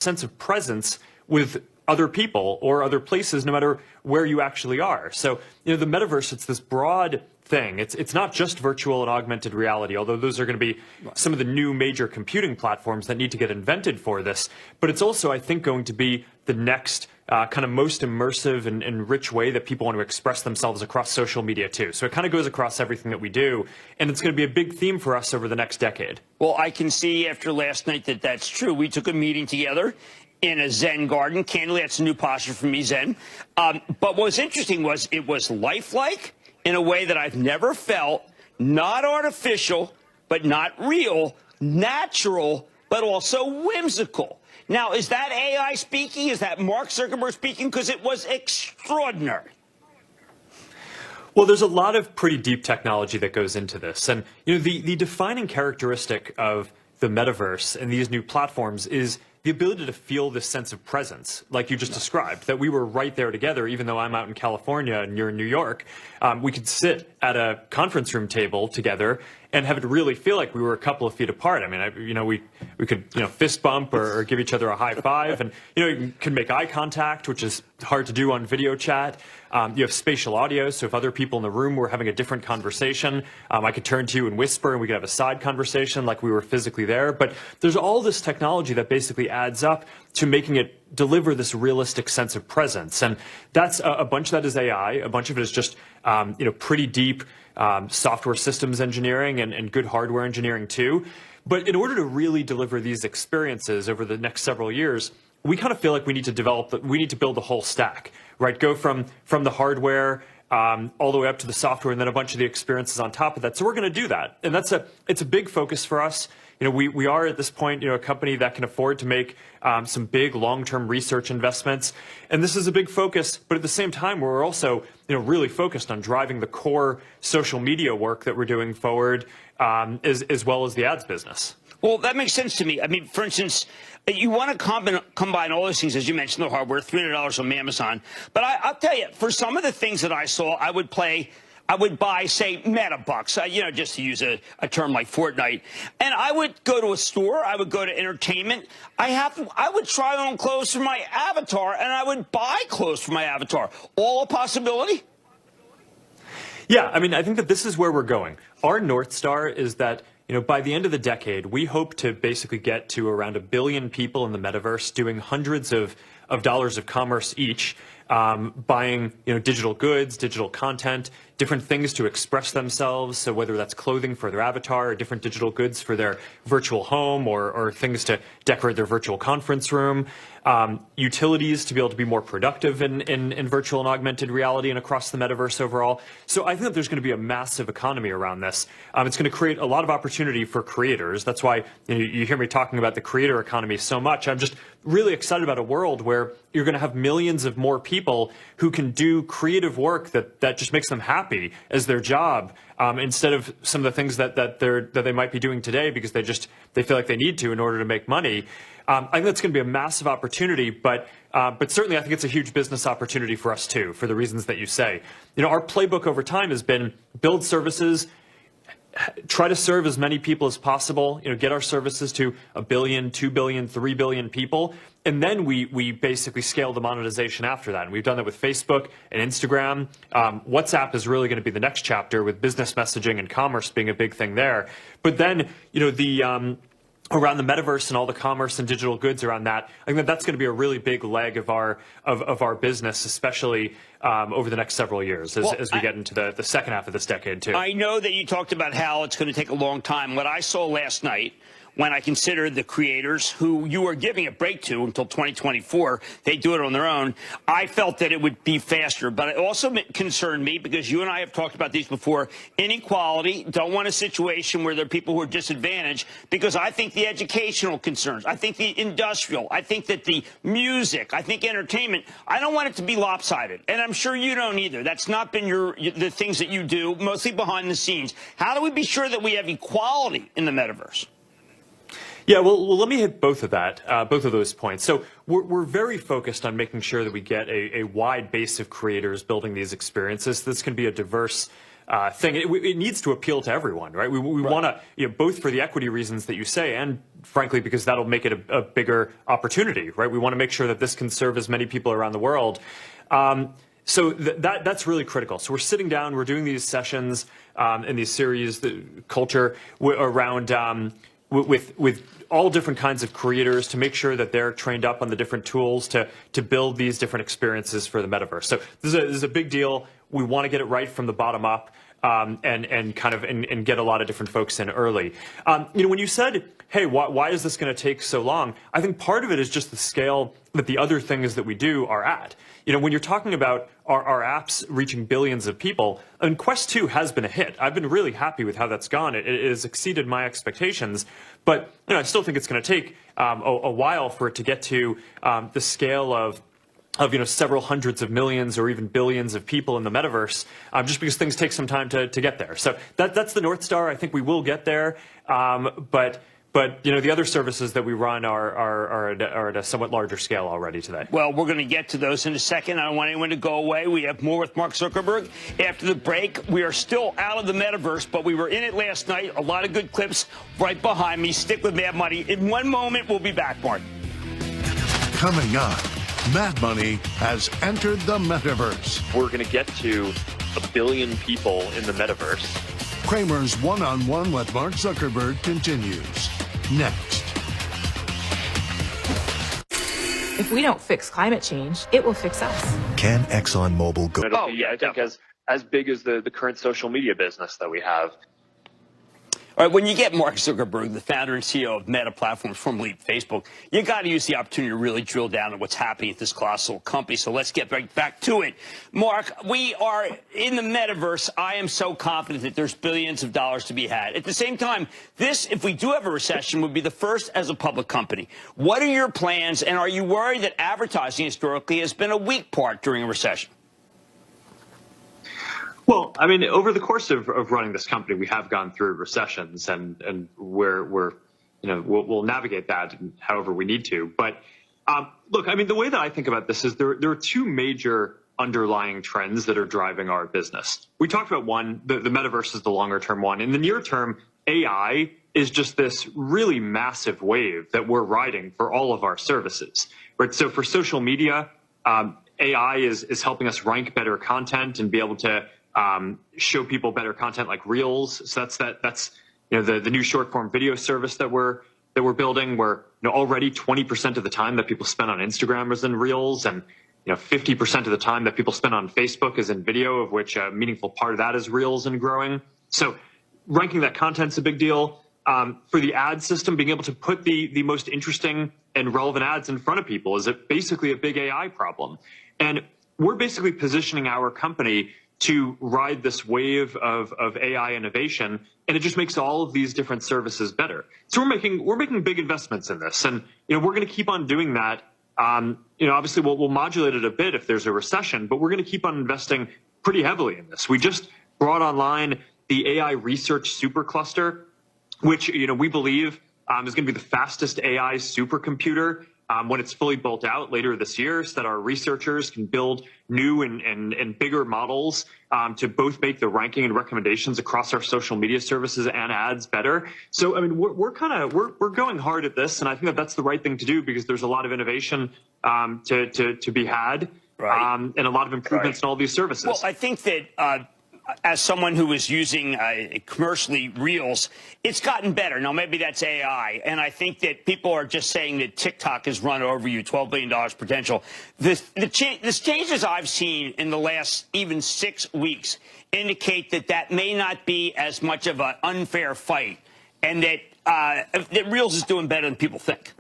sense of presence with other people or other places, no matter where you actually are. So, the metaverse, it's this broad thing. It's not just virtual and augmented reality, although those are going to be some of the new major computing platforms that need to get invented for this. But it's also, I think, going to be the next kind of most immersive and rich way that people want to express themselves across social media too. So it kind of goes across everything that we do, and it's going to be a big theme for us over the next decade. Well, I can see after last night that that's true. We took a meeting together in a Zen garden. Candidly, that's a new posture for me, Zen. But what was interesting was it was lifelike in a way that I've never felt, not artificial, but not real, natural, but also whimsical. Now, is that AI speaking? Is that Mark Zuckerberg speaking? Because it was extraordinary. Well, there's a lot of pretty deep technology that goes into this. And, the defining characteristic of the metaverse and these new platforms is the ability to feel this sense of presence, like you just described, that we were right there together, even though I'm out in California and you're in New York. We could sit at a conference room table together and have it really feel like we were a couple of feet apart. I mean, we could, fist bump or give each other a high five, and, you can make eye contact, which is hard to do on video chat. You have spatial audio, so if other people in the room were having a different conversation, I could turn to you and whisper, and we could have a side conversation like we were physically there. But there's all this technology that basically adds up to making it deliver this realistic sense of presence. And that's a bunch of that is AI. A bunch of it is just, pretty deep software systems engineering and good hardware engineering too. But in order to really deliver these experiences over the next several years, we kind of feel like we need to build the whole stack, right? Go from the hardware all the way up to the software, and then a bunch of the experiences on top of that. So we're going to do that, and it's a big focus for us. We are at this point, a company that can afford to make some big long-term research investments, and this is a big focus. But at the same time, we're also, really focused on driving the core social media work that we're doing forward, as well as the ads business. Well, that makes sense to me. I mean, for instance, you want to combine all those things, as you mentioned, the hardware, $300 from Amazon. But I'll tell you, for some of the things that I saw, I would buy, say, Metabucks, just to use a term like Fortnite. And I would go to a store. I would go to entertainment. I would try on clothes for my avatar, and I would buy clothes for my avatar. All a possibility? Yeah, I think that this is where we're going. Our North Star is that, by the end of the decade, we hope to basically get to around 1 billion people in the metaverse doing hundreds of dollars of commerce each, buying digital goods, digital content, different things to express themselves. So whether that's clothing for their avatar or different digital goods for their virtual home or things to decorate their virtual conference room, utilities to be able to be more productive in virtual and augmented reality and across the metaverse overall. So I think that there's going to be a massive economy around this. It's going to create a lot of opportunity for creators. That's why you hear me talking about the creator economy so much. I'm just really excited about a world where you're going to have millions of more people who can do creative work that just makes them happy as their job, instead of some of the things that they might be doing today because they feel like they need to in order to make money. I think that's going to be a massive opportunity, but certainly I think it's a huge business opportunity for us too, for the reasons that you say. Our playbook over time has been build services, try to serve as many people as possible, get our services to 1 billion, 2 billion, 3 billion people. And then we basically scale the monetization after that. And we've done that with Facebook and Instagram. WhatsApp is really going to be the next chapter, with business messaging and commerce being a big thing there. But then, around the metaverse and all the commerce and digital goods around that, I think that's going to be a really big leg of our business, especially over the next several years as we get into the second half of this decade too. I know that you talked about how it's going to take a long time. What I saw last night, when I considered the creators who you are giving a break to until 2024, they do it on their own, I felt that it would be faster. But it also concerned me, because you and I have talked about these before, inequality. Don't want a situation where there are people who are disadvantaged, because I think the educational concerns, I think the industrial, I think that the music, I think entertainment, I don't want it to be lopsided. And I'm sure you don't either. That's not been the things that you do, mostly behind the scenes. How do we be sure that we have equality in the metaverse? Yeah, well, let me hit both of those points. So we're very focused on making sure that we get a wide base of creators building these experiences. This can be a diverse thing. It needs to appeal to everyone, right? We want to, both for the equity reasons that you say, and frankly, because that'll make it a bigger opportunity, right? We want to make sure that this can serve as many people around the world. So that's really critical. So we're sitting down, we're doing these sessions in these series, the culture around with all different kinds of creators to make sure that they're trained up on the different tools to build these different experiences for the metaverse. So this is a big deal. We want to get it right from the bottom up. And get a lot of different folks in early. When you said, hey, why is this going to take so long? I think part of it is just the scale that the other things that we do are at. When you're talking about our apps reaching billions of people, and Quest 2 has been a hit. I've been really happy with how that's gone. It has exceeded my expectations. But I still think it's going to take a while for it to get to the scale of several hundreds of millions or even billions of people in the metaverse, just because things take some time to get there. So that's the North Star. I think we will get there. But the other services that we run are at a somewhat larger scale already today. Well, we're going to get to those in a second. I don't want anyone to go away. We have more with Mark Zuckerberg after the break. We are still out of the metaverse, but we were in it last night. A lot of good clips right behind me. Stick with Mad Money. In one moment, we'll be back, Mark. Coming up, Mad Money has entered the metaverse. We're going to get to 1 billion people in the metaverse. Kramer's one-on-one with Mark Zuckerberg continues next. If we don't fix climate change, it will fix us. Can ExxonMobil go? Oh, yeah, I think as big as the current social media business that we have. All right, when you get Mark Zuckerberg, the founder and CEO of Meta Platforms, formerly Facebook, you got to use the opportunity to really drill down on what's happening at this colossal company. So let's get right back to it. Mark, we are in the metaverse. I am so confident that there's billions of dollars to be had. At the same time, this, if we do have a recession, would be the first as a public company. What are your plans, and are you worried that advertising historically has been a weak part during a recession? Well, I mean, over the course of running this company, we have gone through recessions, and we'll navigate that however we need to. But look, I mean, the way that I think about this is there are two major underlying trends that are driving our business. We talked about one, the metaverse is the longer term one. In the near term, AI is just this really massive wave that we're riding for all of our services. Right? So for social media, AI is helping us rank better content and be able to show people better content like Reels. So that's the new short form video service that we're building, where already 20% of the time that people spend on Instagram is in Reels, and 50% of the time that people spend on Facebook is in video, of which a meaningful part of that is Reels and growing. So ranking that content's a big deal. For the ad system, being able to put the most interesting and relevant ads in front of people is basically a big AI problem. And we're basically positioning our company to ride this wave of AI innovation, and it just makes all of these different services better. So we're making big investments in this, and we're going to keep on doing that. Obviously we'll modulate it a bit if there's a recession, but we're going to keep on investing pretty heavily in this. We just brought online the AI research supercluster, which we believe is going to be the fastest AI supercomputer when it's fully built out later this year, so that our researchers can build new and bigger models to both make the ranking and recommendations across our social media services and ads better. So, I mean, we're going hard at this, and I think that's the right thing to do, because there's a lot of innovation to be had, right, and a lot of improvements in all these services. Well, I think that as someone who is using commercially Reels, it's gotten better. Now, maybe that's AI, and I think that people are just saying that TikTok has run over you, $12 billion potential. The changes I've seen in the last even 6 weeks indicate that may not be as much of an unfair fight, and that Reels is doing better than people think.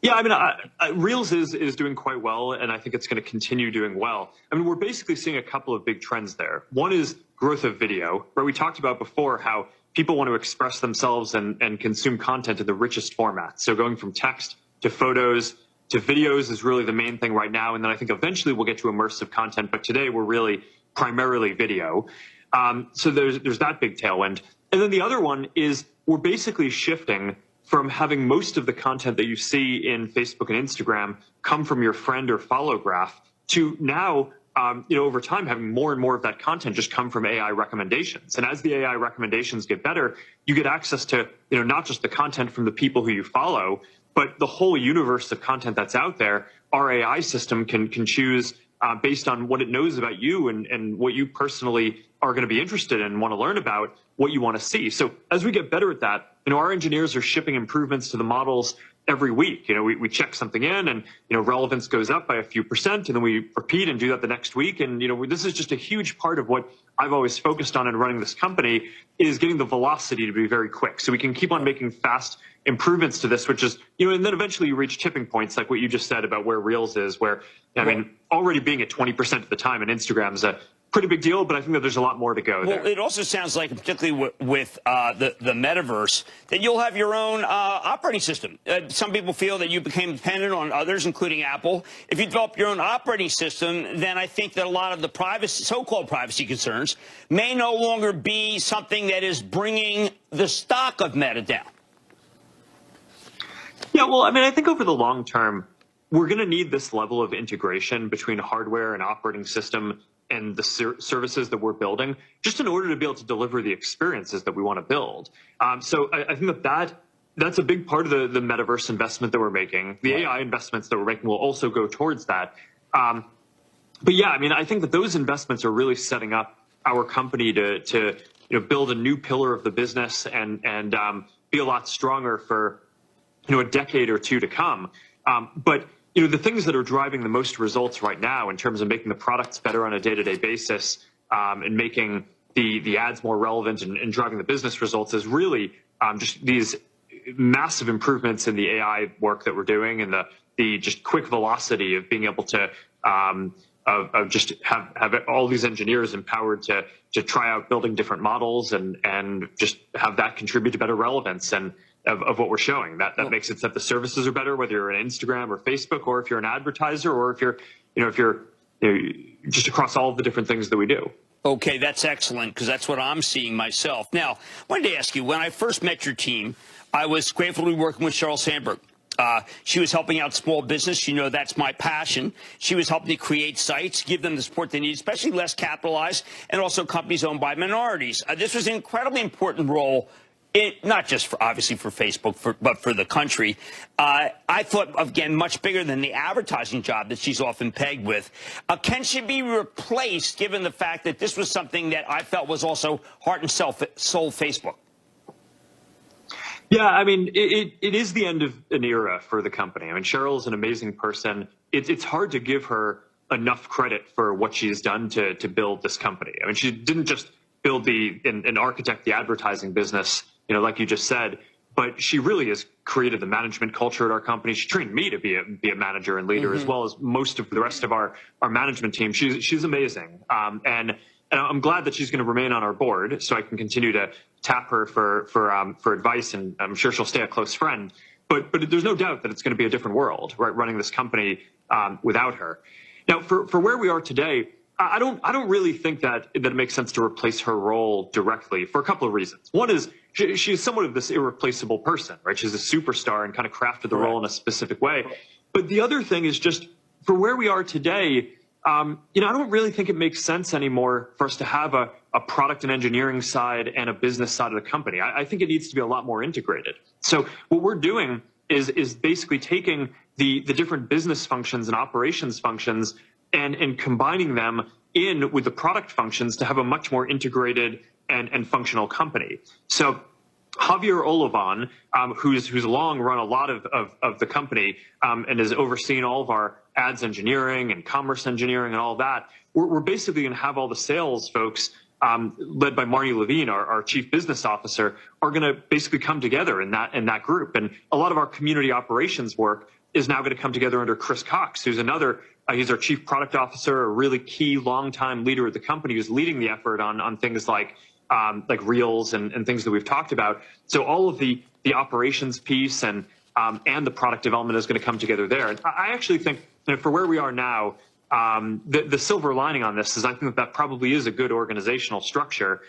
Yeah, I mean, Reels is doing quite well, and I think it's going to continue doing well. I mean, we're basically seeing a couple of big trends there. One is growth of video, where we talked about before how people want to express themselves and consume content in the richest format. So going from text to photos to videos is really the main thing right now, and then I think eventually we'll get to immersive content, but today we're really primarily video. So there's that big tailwind. And then the other one is we're basically shifting from having most of the content that you see in Facebook and Instagram come from your friend or follow graph to now over time, having more and more of that content just come from AI recommendations. And as the AI recommendations get better, you get access to, not just the content from the people who you follow, but the whole universe of content that's out there. Our AI system can choose based on what it knows about you and what you personally are going to be interested in and want to learn about, what you want to see. So as we get better at that, our engineers are shipping improvements to the models every week. We check something in and, relevance goes up by a few percent, and then we repeat and do that the next week. And, this is just a huge part of what I've always focused on in running this company, is getting the velocity to be very quick. So we can keep on making fast improvements to this, which is, and then eventually you reach tipping points like what you just said about where Reels is, where, already being at 20% of the time, and Instagram is a pretty big deal, but I think that there's a lot more to go there. Well, it also sounds like, particularly with the Metaverse, that you'll have your own operating system. Some people feel that you became dependent on others, including Apple. If you develop your own operating system, then I think that a lot of the privacy, so-called privacy concerns may no longer be something that is bringing the stock of Meta down. Yeah, well, I think over the long term, we're going to need this level of integration between hardware and operating system and the services that we're building, just in order to be able to deliver the experiences that we want to build. So I think that's a big part of the Metaverse investment that we're making. The AI investments that we're making will also go towards that. But yeah, I think that those investments are really setting up our company to build a new pillar of the business and be a lot stronger for a decade or two to come. But the things that are driving the most results right now in terms of making the products better on a day-to-day basis and making the ads more relevant and driving the business results is really just these massive improvements in the AI work that we're doing, and the just quick velocity of being able to of just have all these engineers empowered to try out building different models and just have that contribute to better relevance and of what we're showing. That makes it that the services are better, whether you're an Instagram or Facebook, or if you're an advertiser, or if you're just across all of the different things that we do. Okay, that's excellent, because that's what I'm seeing myself. Now, I wanted to ask you, when I first met your team, I was grateful to be working with Sheryl Sandberg. She was helping out small business. That's my passion. She was helping to create sites, give them the support they need, especially less capitalized, and also companies owned by minorities. This was an incredibly important role, not just obviously for Facebook, but for the country. I thought, again, much bigger than the advertising job that she's often pegged with. Can she be replaced, given the fact that this was something that I felt was also heart and soul Facebook? Yeah, it is the end of an era for the company. Sheryl is an amazing person. It's hard to give her enough credit for what she's done to build this company. She didn't just build and architect the advertising business, like you just said, but she really has created the management culture at our company. She trained me to be a manager and leader, as well as most of the rest of our management team. She's amazing. And I'm glad that she's going to remain on our board, so I can continue to tap her for advice, and I'm sure she'll stay a close friend. But there's no doubt that it's going to be a different world, right, running this company without her. Now, for where we are today, I don't really think that it makes sense to replace her role directly, for a couple of reasons. One is she's somewhat of this irreplaceable person, right? She's a superstar and kind of crafted the role in a specific way. But the other thing is just for where we are today, I don't really think it makes sense anymore for us to have a product and engineering side and a business side of the company. I think it needs to be a lot more integrated. So what we're doing is basically taking the different business functions and operations functions and combining them in with the product functions to have a much more integrated and functional company. So Javier Olivan, who's long run a lot of the company and has overseen all of our ads engineering and commerce engineering and all that, we're basically going to have all the sales folks led by Marnie Levine, our chief business officer, are going to basically come together in that group. And a lot of our community operations work is now going to come together under Chris Cox, who's he's our chief product officer, a really key longtime leader of the company who's leading the effort on things like Reels and things that we've talked about. So all of the operations piece and the product development is going to come together there. And I actually think for where we are now, the silver lining on this is I think that probably is a good organizational structure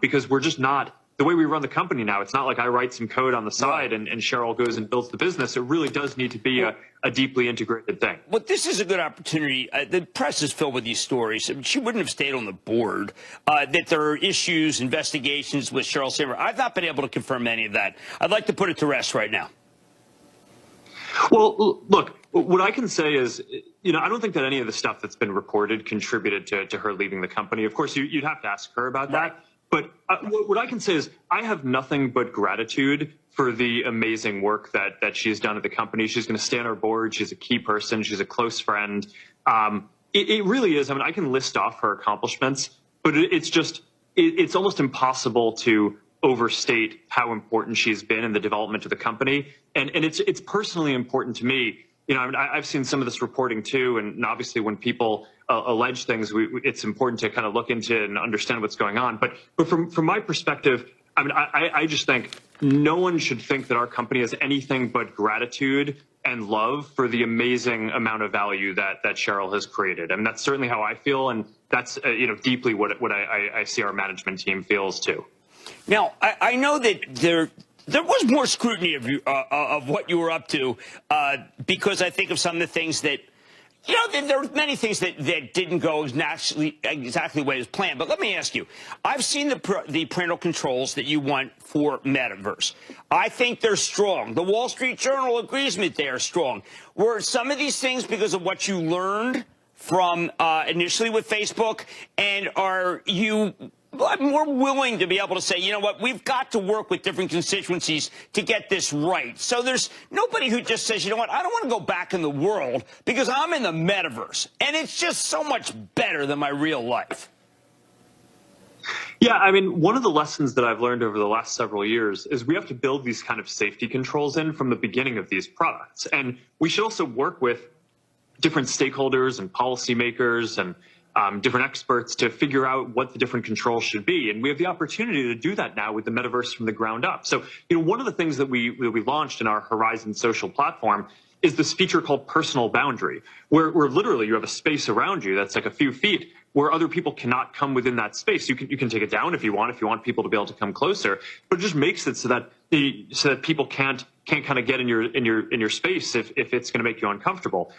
because we're just not the way we run the company now, it's not like I write some code on the side and Cheryl goes and builds the business. It really does need to be a deeply integrated thing. But this is a good opportunity. The press is filled with these stories. She wouldn't have stayed on the board. That there are issues, investigations with Sheryl Sandberg. I've not been able to confirm any of that. I'd like to put it to rest right now. Well, look, what I can say is, I don't think that any of the stuff that's been reported contributed to her leaving the company. Of course, you'd have to ask her about that. But what I can say is I have nothing but gratitude for the amazing work that she's done at the company. She's going to stay on our board. She's a key person. She's a close friend. It really is. I mean, I can list off her accomplishments, but it's almost impossible to overstate how important she's been in the development of the company. And it's personally important to me. I've seen some of this reporting too, and obviously when people allege things, it's important to kind of look into and understand what's going on. But from my perspective, I mean, I just think no one should think that our company has anything but gratitude and love for the amazing amount of value that Cheryl has created. I mean, that's certainly how I feel, and that's deeply what I see our management team feels too. Now, I know that there was more scrutiny of what you were up to because I think of some of the things that, there were many things that didn't go exactly the way it was planned. But let me ask you, I've seen the parental controls that you want for Metaverse. I think they're strong. The Wall Street Journal agrees with they are strong. Were some of these things because of what you learned from initially with Facebook, and are you more willing to be able to say, you know what, we've got to work with different constituencies to get this right? So there's nobody who just says, you know what, I don't want to go back in the world because I'm in the metaverse, and it's just so much better than my real life. Yeah, I mean, one of the lessons that I've learned over the last several years is we have to build these kind of safety controls in from the beginning of these products. And we should also work with different stakeholders and policymakers and different experts to figure out what the different controls should be. And we have the opportunity to do that now with the metaverse from the ground up. So, one of the things that we launched in our Horizon social platform is this feature called personal boundary, where literally you have a space around you that's like a few feet where other people cannot come within that space. You can take it down if you want people to be able to come closer, but it just makes it so that people can't kind of get in your space if it's going to make you uncomfortable.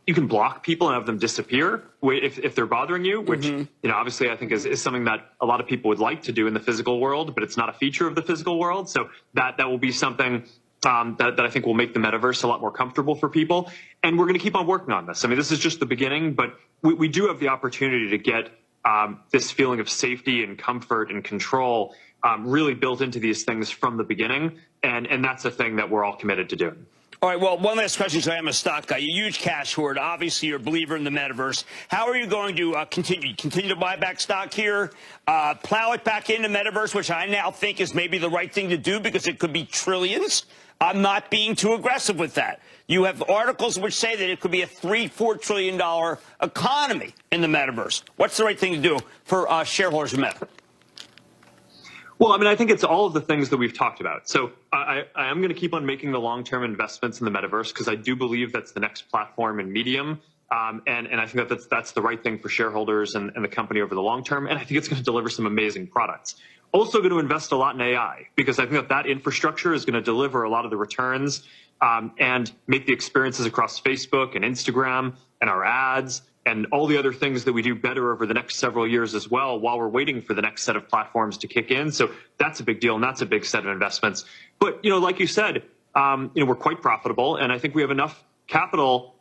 You can block people and have them disappear if they're bothering you, which obviously I think is something that a lot of people would like to do in the physical world, but it's not a feature of the physical world. So that will be something that I think will make the metaverse a lot more comfortable for people. And we're going to keep on working on this. I mean, this is just the beginning, but we do have the opportunity to get this feeling of safety and comfort and control really built into these things from the beginning. And that's a thing that we're all committed to doing. All right, well, one last question, because I am a stock guy. You're a huge cash hoard. Obviously, you're a believer in the metaverse. How are you going to continue to buy back stock here, plow it back into metaverse, which I now think is maybe the right thing to do because it could be trillions? I'm not being too aggressive with that. You have articles which say that it could be a $3-4 trillion economy in the metaverse. What's the right thing to do for shareholders of Meta? Well, I mean, I think it's all of the things that we've talked about. So I am going to keep on making the long-term investments in the metaverse because I do believe that's the next platform and medium. And I think that's the right thing for shareholders and the company over the long term. And I think it's going to deliver some amazing products. Also going to invest a lot in AI because I think that infrastructure is going to deliver a lot of the returns and make the experiences across Facebook and Instagram and our ads and all the other things that we do better over the next several years as well while we're waiting for the next set of platforms to kick in. So that's a big deal, and that's a big set of investments. But, like you said, we're quite profitable, and I think we have enough capital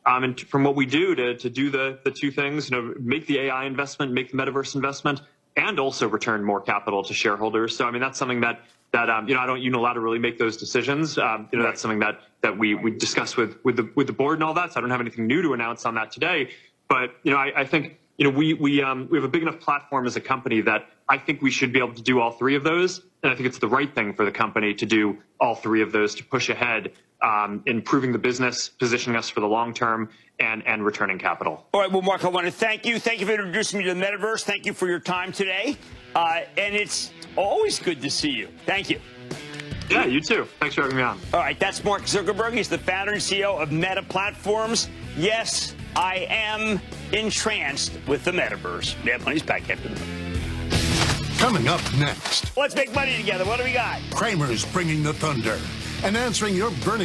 from what we do to do the two things, make the AI investment, make the metaverse investment, and also return more capital to shareholders. So, I mean, that's something that I don't unilaterally make those decisions. That's something that we discuss with the board and all that. So I don't have anything new to announce on that today. But, I think, we have a big enough platform as a company that I think we should be able to do all three of those. And I think it's the right thing for the company to do all three of those to push ahead, improving the business, positioning us for the long term, and returning capital. All right. Well, Mark, I want to thank you. Thank you for introducing me to the metaverse. Thank you for your time today. And it's always good to see you. Thank you. Yeah, you too. Thanks for having me on. All right. That's Mark Zuckerberg. He's the founder and CEO of Meta Platforms. Yes, I am entranced with the metaverse. Mad Money's back after the Coming up next, Let's make money together. What do we got? Kramer's bringing the thunder and answering your burning